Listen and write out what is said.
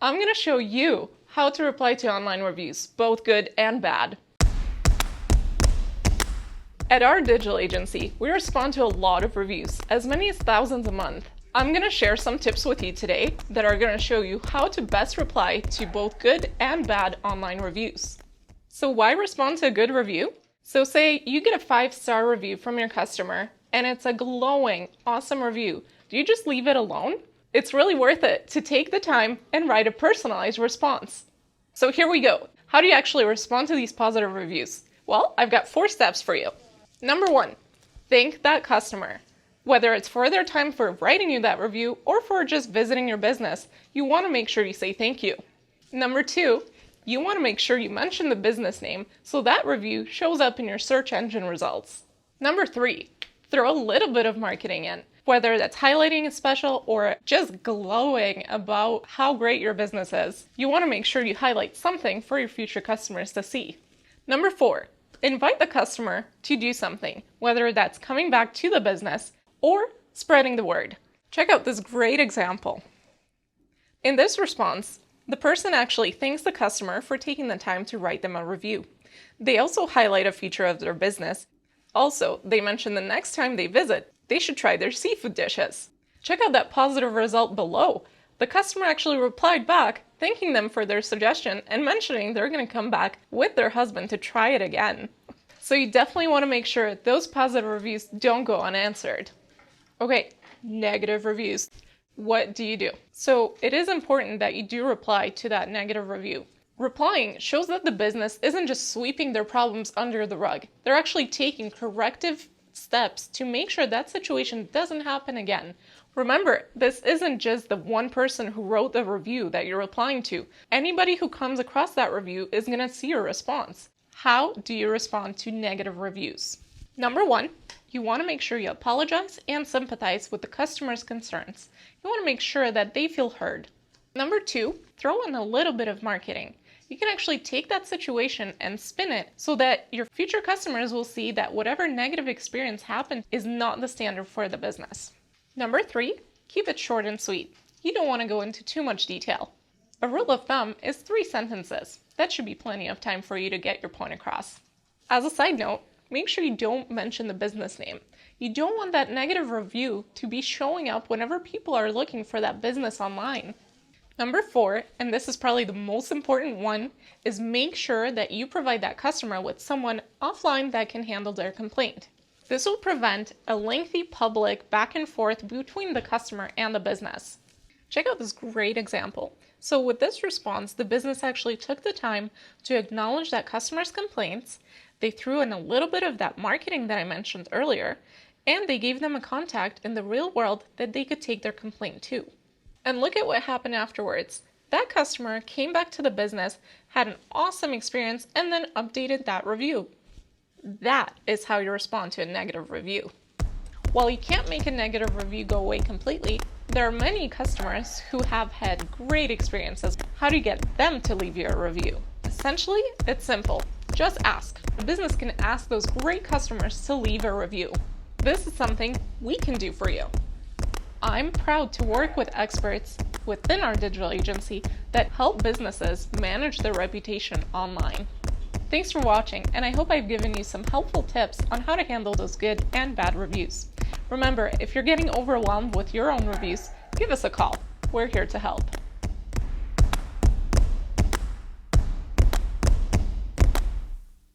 I'm going to show you how to reply to online reviews, both good and bad. At our digital agency, we respond to a lot of reviews, as many as thousands a month. I'm going to share some tips with you today that are going to show you how to best reply to both good and bad online reviews. So why respond to a good review? So say you get a 5-star review from your customer and it's a glowing, awesome review. Do you just leave it alone? It's really worth it to take the time and write a personalized response. So here we go. How do you actually respond to these positive reviews? Well, I've got 4 steps for you. Number 1, thank that customer. Whether it's for their time for writing you that review or for just visiting your business, you want to make sure you say thank you. Number 2, you want to make sure you mention the business name so that review shows up in your search engine results. Number 3, throw a little bit of marketing in, whether that's highlighting a special or just glowing about how great your business is. You want to make sure you highlight something for your future customers to see. Number 4, invite the customer to do something, whether that's coming back to the business or spreading the word. Check out this great example. In this response, the person actually thanks the customer for taking the time to write them a review. They also highlight a feature of their business. Also, they mention the next time they visit, they should try their seafood dishes. Check out that positive result below. The customer actually replied back, thanking them for their suggestion and mentioning they're going to come back with their husband to try it again. So you definitely want to make sure those positive reviews don't go unanswered. Okay, negative reviews. What do you do? So it is important that you do reply to that negative review. Replying shows that the business isn't just sweeping their problems under the rug. They're actually taking corrective steps to make sure that situation doesn't happen again. Remember, this isn't just the one person who wrote the review that you're replying to. Anybody who comes across that review is going to see your response. How do you respond to negative reviews? Number 1, you want to make sure you apologize and sympathize with the customer's concerns. You want to make sure that they feel heard. Number 2, throw in a little bit of marketing. You can actually take that situation and spin it so that your future customers will see that whatever negative experience happened is not the standard for the business. Number 3, keep it short and sweet. You don't want to go into too much detail. A rule of thumb is 3 sentences. That should be plenty of time for you to get your point across. As a side note, make sure you don't mention the business name. You don't want that negative review to be showing up whenever people are looking for that business online. Number 4, and this is probably the most important one, is make sure that you provide that customer with someone offline that can handle their complaint. This will prevent a lengthy public back and forth between the customer and the business. Check out this great example. So with this response, the business actually took the time to acknowledge that customer's complaints. They threw in a little bit of that marketing that I mentioned earlier, and they gave them a contact in the real world that they could take their complaint to. And look at what happened afterwards. That customer came back to the business, had an awesome experience, and then updated that review. That is how you respond to a negative review. While you can't make a negative review go away completely, there are many customers who have had great experiences. How do you get them to leave you a review? Essentially, it's simple. Just ask. The business can ask those great customers to leave a review. This is something we can do for you. I'm proud to work with experts within our digital agency that help businesses manage their reputation online. Thanks for watching, and I hope I've given you some helpful tips on how to handle those good and bad reviews. Remember, if you're getting overwhelmed with your own reviews, give us a call. We're here to help.